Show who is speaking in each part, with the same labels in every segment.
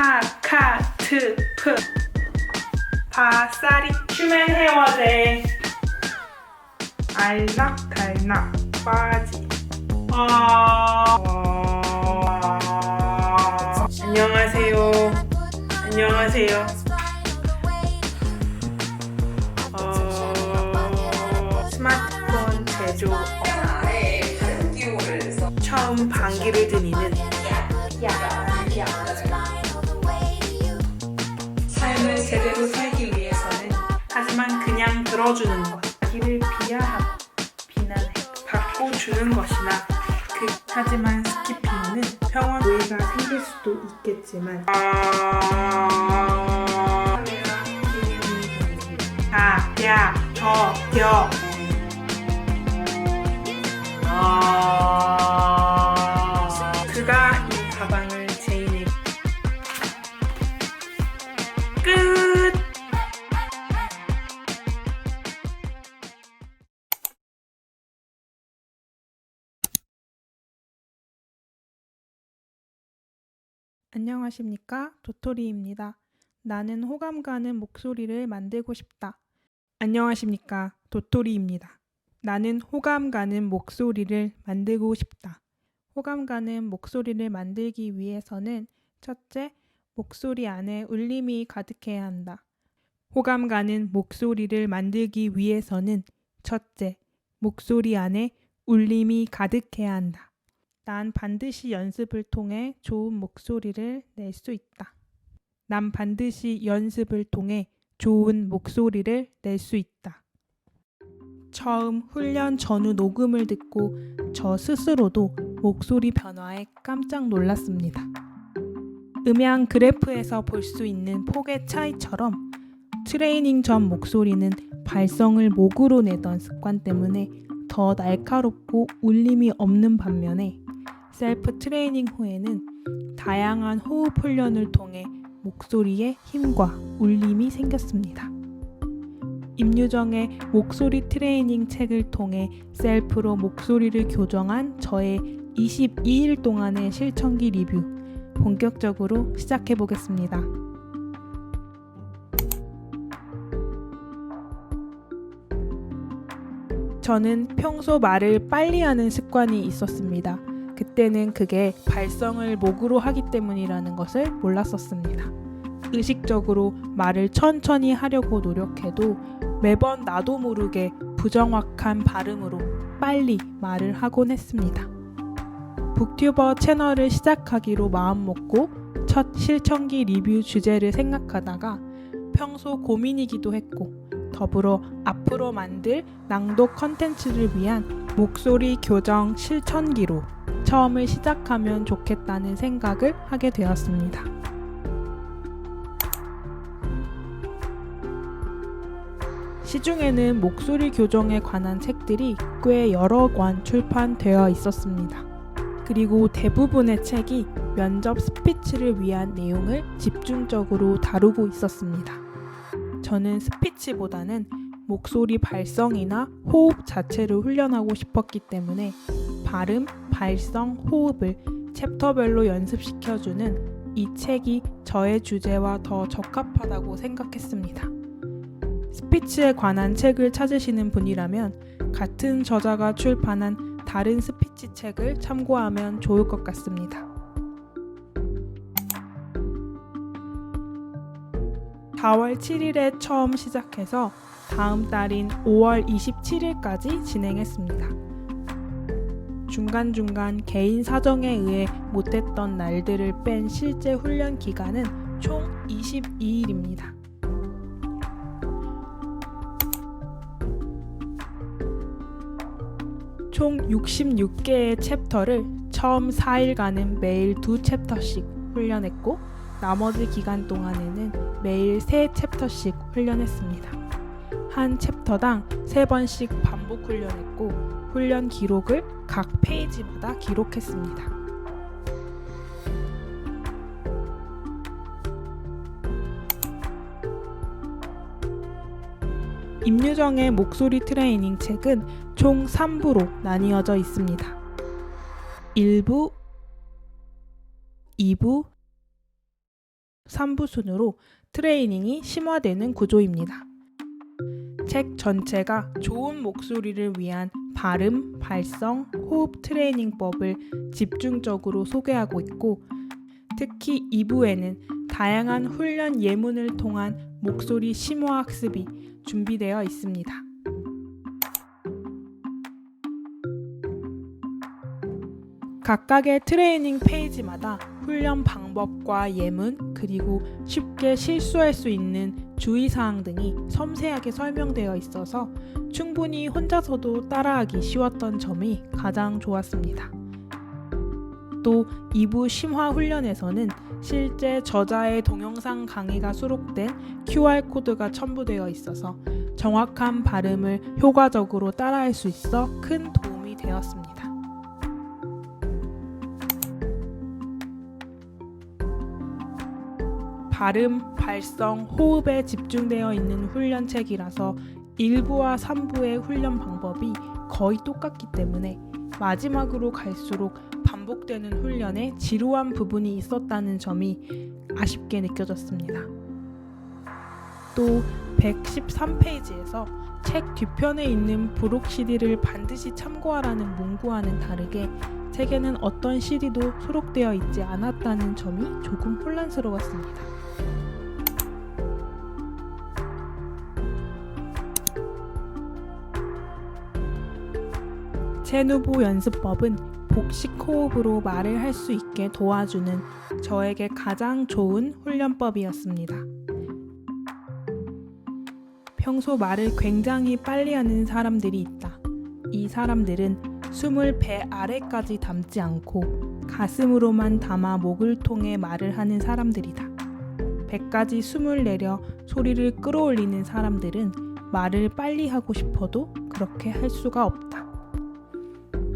Speaker 1: 타카트프 바사리 큐멘 헤어제 알락달락 빠지 안녕하세요. 안녕하세요. 스마트폰 제조업자의 처음 반기를 드리는 삶을 제대로 살기 위해서는 하지만 그냥 들어주는 것, 자기를 비하하고 비난해 받고 주는 것이나 하지만 스키핑은 평온 오해가 생길 수도 있겠지만 그가 이 가방을 제인에게 끝!
Speaker 2: 안녕하십니까? 도토리입니다. 나는 호감 가는 목소리를 만들고 싶다. 안녕하십니까? 도토리입니다. 나는 호감 가는 목소리를 만들고 싶다. 호감 가는 목소리를 만들기 위해서는 첫째, 목소리 안에 울림이 가득해야 한다. 호감 가는 목소리를 만들기 위해서는 첫째, 목소리 안에 울림이 가득해야 한다. 난 반드시 연습을 통해 좋은 목소리를 낼 수 있다. 난 반드시 연습을 통해 좋은 목소리를 낼 수 있다. 처음 훈련 전후 녹음을 듣고 저 스스로도 목소리 변화에 깜짝 놀랐습니다. 음향 그래프에서 볼 수 있는 폭의 차이처럼 트레이닝 전 목소리는 발성을 목으로 내던 습관 때문에 더 날카롭고 울림이 없는 반면에 셀프 트레이닝 후에는 다양한 호흡 훈련을 통해 목소리에 힘과 울림이 생겼습니다. 임유정의 목소리 트레이닝 책을 통해 셀프로 목소리를 교정한 저의 22일 동안의 실천기 리뷰 본격적으로 시작해 보겠습니다. 저는 평소 말을 빨리 하는 습관이 있었습니다. 그때는 그게 발성을 목으로 하기 때문이라는 것을 몰랐었습니다. 의식적으로 말을 천천히 하려고 노력해도 매번 나도 모르게 부정확한 발음으로 빨리 말을 하곤 했습니다. 북튜버 채널을 시작하기로 마음먹고 첫 실천기 리뷰 주제를 생각하다가 평소 고민이기도 했고 더불어 앞으로 만들 낭독 컨텐츠를 위한 목소리 교정 실천기로 처음을 시작하면 좋겠다는 생각을 하게 되었습니다. 시중에는 목소리 교정에 관한 책들이 꽤 여러 권 출판되어 있었습니다. 그리고 대부분의 책이 면접 스피치를 위한 내용을 집중적으로 다루고 있었습니다. 저는 스피치보다는 목소리 발성이나 호흡 자체를 훈련하고 싶었기 때문에 발음, 발성, 호흡을 챕터별로 연습시켜주는 이 책이 저의 주제와 더 적합하다고 생각했습니다. 스피치에 관한 책을 찾으시는 분이라면 같은 저자가 출판한 다른 스피치 책을 참고하면 좋을 것 같습니다. 4월 7일에 처음 시작해서 다음 달인 5월 27일까지 진행했습니다. 중간중간 개인 사정에 의해 못했던 날들을 뺀 실제 훈련 기간은 총 22일입니다. 총 66개의 챕터를 처음 4일간은 매일 2챕터씩 훈련했고 나머지 기간 동안에는 매일 3챕터씩 훈련했습니다. 한 챕터당 3번씩 반복 훈련했고 훈련 기록을 각 페이지마다 기록했습니다. 임유정의 목소리 트레이닝 책은 총 3부로 나뉘어져 있습니다. 1부, 2부, 3부 순으로 트레이닝이 심화되는 구조입니다. 책 전체가 좋은 목소리를 위한 발음, 발성, 호흡 트레이닝법을 집중적으로 소개하고 있고, 특히 2부에는 다양한 훈련 예문을 통한 목소리 심화 학습이 준비되어 있습니다. 각각의 트레이닝 페이지마다 훈련 방법과 예문, 그리고 쉽게 실수할 수 있는 주의사항 등이 섬세하게 설명되어 있어서 충분히 혼자서도 따라하기 쉬웠던 점이 가장 좋았습니다. 또 2부 심화 훈련에서는 실제 저자의 동영상 강의가 수록된 QR코드가 첨부되어 있어서 정확한 발음을 효과적으로 따라할 수 있어 큰 도움이 되었습니다. 발음, 발성, 호흡에 집중되어 있는 훈련책이라서 1부와 3부의 훈련 방법이 거의 똑같기 때문에 마지막으로 갈수록 반복되는 훈련에 지루한 부분이 있었다는 점이 아쉽게 느껴졌습니다. 또 113페이지에서 책 뒤편에 있는 부록 CD를 반드시 참고하라는 문구와는 다르게 책에는 어떤 CD도 수록되어 있지 않았다는 점이 조금 혼란스러웠습니다. 체누보 연습법은 복식 호흡으로 말을 할 수 있게 도와주는 저에게 가장 좋은 훈련법이었습니다. 평소 말을 굉장히 빨리 하는 사람들이 있다. 이 사람들은 숨을 배 아래까지 담지 않고 가슴으로만 담아 목을 통해 말을 하는 사람들이다. 배까지 숨을 내려 소리를 끌어올리는 사람들은 말을 빨리 하고 싶어도 그렇게 할 수가 없다.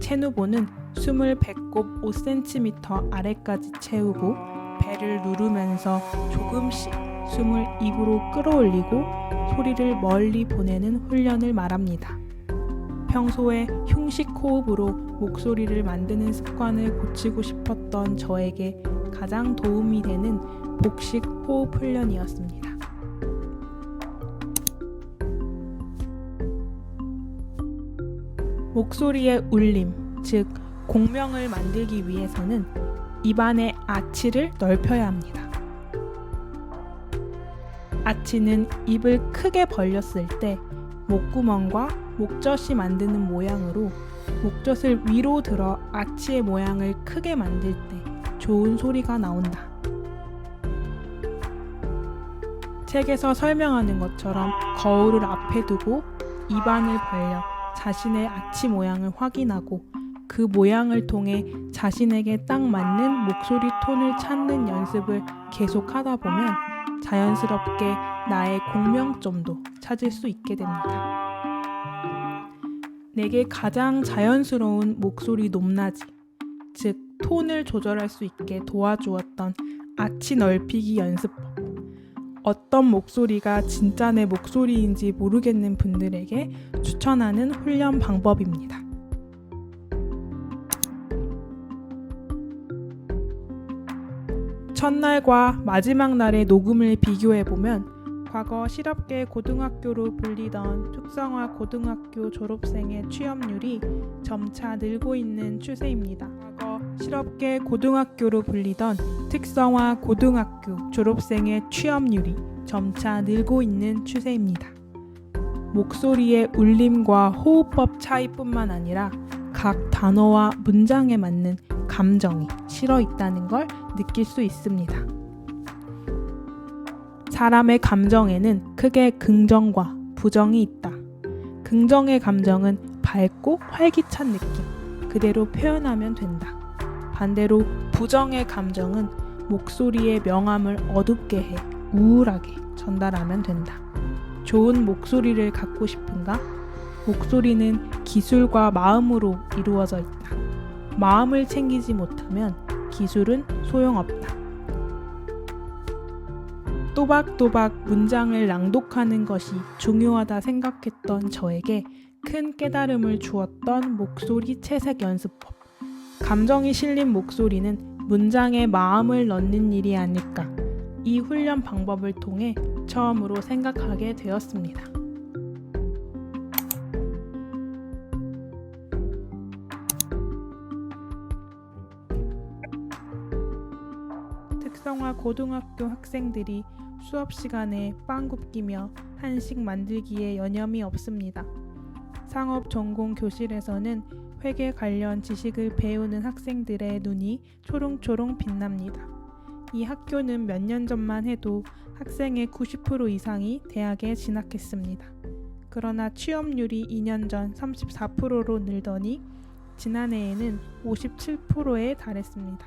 Speaker 2: 체누보는 숨을 배꼽 5cm 아래까지 채우고 배를 누르면서 조금씩 숨을 입으로 끌어올리고 소리를 멀리 보내는 훈련을 말합니다. 평소에 흉식 호흡으로 목소리를 만드는 습관을 고치고 싶었던 저에게 가장 도움이 되는 복식 호흡 훈련이었습니다. 목소리의 울림, 즉 공명을 만들기 위해서는 입안의 아치를 넓혀야 합니다. 아치는 입을 크게 벌렸을 때 목구멍과 목젖이 만드는 모양으로 목젖을 위로 들어 아치의 모양을 크게 만들 때 좋은 소리가 나온다. 책에서 설명하는 것처럼 거울을 앞에 두고 입안을 벌려 자신의 아치 모양을 확인하고 그 모양을 통해 자신에게 딱 맞는 목소리 톤을 찾는 연습을 계속하다 보면 자연스럽게 나의 공명점도 찾을 수 있게 됩니다. 내게 가장 자연스러운 목소리 높낮이, 즉 톤을 조절할 수 있게 도와주었던 아치 넓히기 연습법. 어떤 목소리가 진짜 내 목소리인지 모르겠는 분들에게 추천하는 훈련 방법입니다. 첫날과 마지막 날의 녹음을 비교해보면 과거 실업계 고등학교로 불리던 특성화 고등학교 졸업생의 취업률이 점차 늘고 있는 추세입니다. 과거 실업계 고등학교로 불리던 특성화 고등학교 졸업생의 취업률이 점차 늘고 있는 추세입니다. 목소리의 울림과 호흡법 차이뿐만 아니라 각 단어와 문장에 맞는 감정이 실어 있다는 걸 느낄 수 있습니다. 사람의 감정에는 크게 긍정과 부정이 있다. 긍정의 감정은 밝고 활기찬 느낌, 그대로 표현하면 된다. 반대로 부정의 감정은 목소리의 명암을 어둡게 해 우울하게 전달하면 된다. 좋은 목소리를 갖고 싶은가? 목소리는 기술과 마음으로 이루어져 있다. 마음을 챙기지 못하면 기술은 소용없다. 또박또박 문장을 낭독하는 것이 중요하다 생각했던 저에게 큰 깨달음을 주었던 목소리 채색 연습법. 감정이 실린 목소리는 문장에 마음을 넣는 일이 아닐까. 이 훈련 방법을 통해 처음으로 생각하게 되었습니다. 특성화 고등학교 학생들이 수업 시간에 빵 굽기며 한식 만들기에 여념이 없습니다. 상업 전공 교실에서는 회계 관련 지식을 배우는 학생들의 눈이 초롱초롱 빛납니다. 이 학교는 몇 년 전만 해도 학생의 90% 이상이 대학에 진학했습니다. 그러나 취업률이 2년 전 34%로 늘더니 지난해에는 57%에 달했습니다.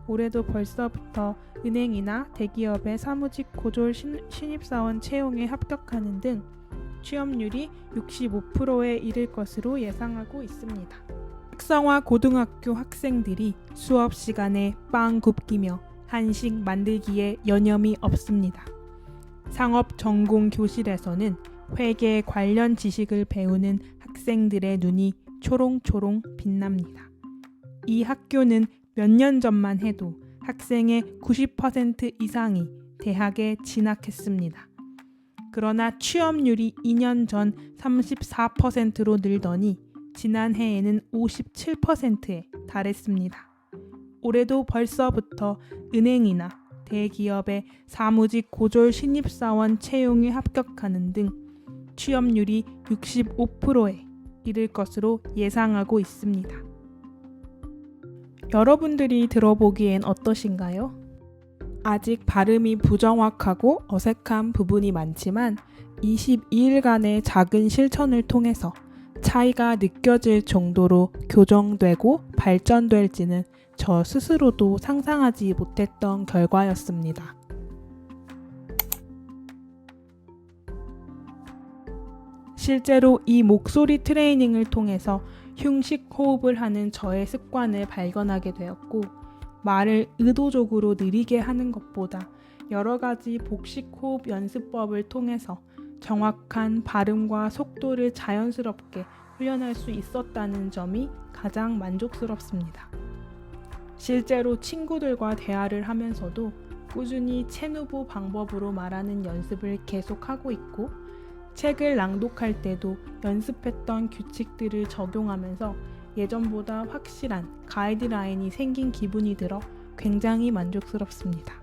Speaker 2: 올해도 벌써부터 은행이나 대기업의 사무직 고졸 신입사원 채용에 합격하는 등 취업률이 65%에 이를 것으로 예상하고 있습니다. 특성화 고등학교 학생들이 수업 시간에 빵 굽기며 한식 만들기에 여념이 없습니다. 상업 전공 교실에서는 회계 관련 지식을 배우는 학생들의 눈이 초롱초롱 빛납니다. 이 학교는 몇 년 전만 해도 학생의 90% 이상이 대학에 진학했습니다. 그러나 취업률이 2년 전 34%로 늘더니 지난해에는 57%에 달했습니다. 올해도 벌써부터 은행이나 대기업의 사무직 고졸 신입사원 채용에 합격하는 등 취업률이 65%에 이를 것으로 예상하고 있습니다. 여러분들이 들어보기엔 어떠신가요? 아직 발음이 부정확하고 어색한 부분이 많지만 22일간의 작은 실천을 통해서 차이가 느껴질 정도로 교정되고 발전될지는 저 스스로도 상상하지 못했던 결과였습니다. 실제로 이 목소리 트레이닝을 통해서 흉식 호흡을 하는 저의 습관을 발견하게 되었고, 말을 의도적으로 느리게 하는 것보다 여러 가지 복식 호흡 연습법을 통해서 정확한 발음과 속도를 자연스럽게 훈련할 수 있었다는 점이 가장 만족스럽습니다. 실제로 친구들과 대화를 하면서도 꾸준히 체누보 방법으로 말하는 연습을 계속하고 있고, 책을 낭독할 때도 연습했던 규칙들을 적용하면서 예전보다 확실한 가이드라인이 생긴 기분이 들어 굉장히 만족스럽습니다.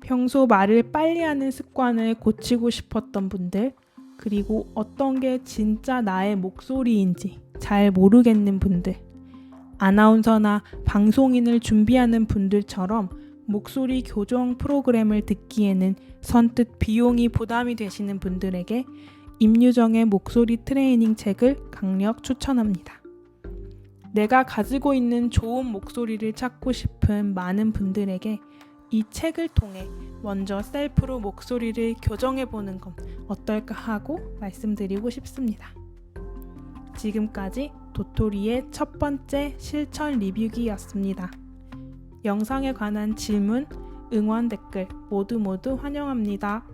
Speaker 2: 평소 말을 빨리 하는 습관을 고치고 싶었던 분들, 그리고 어떤 게 진짜 나의 목소리인지 잘 모르겠는 분들, 아나운서나 방송인을 준비하는 분들처럼 목소리 교정 프로그램을 듣기에는 선뜻 비용이 부담이 되시는 분들에게 임유정의 목소리 트레이닝 책을 강력 추천합니다. 내가 가지고 있는 좋은 목소리를 찾고 싶은 많은 분들에게 이 책을 통해 먼저 셀프로 목소리를 교정해보는 건 어떨까 하고 말씀드리고 싶습니다. 지금까지 도토리의 첫 번째 실천 리뷰기였습니다. 영상에 관한 질문, 응원 댓글 모두 환영합니다.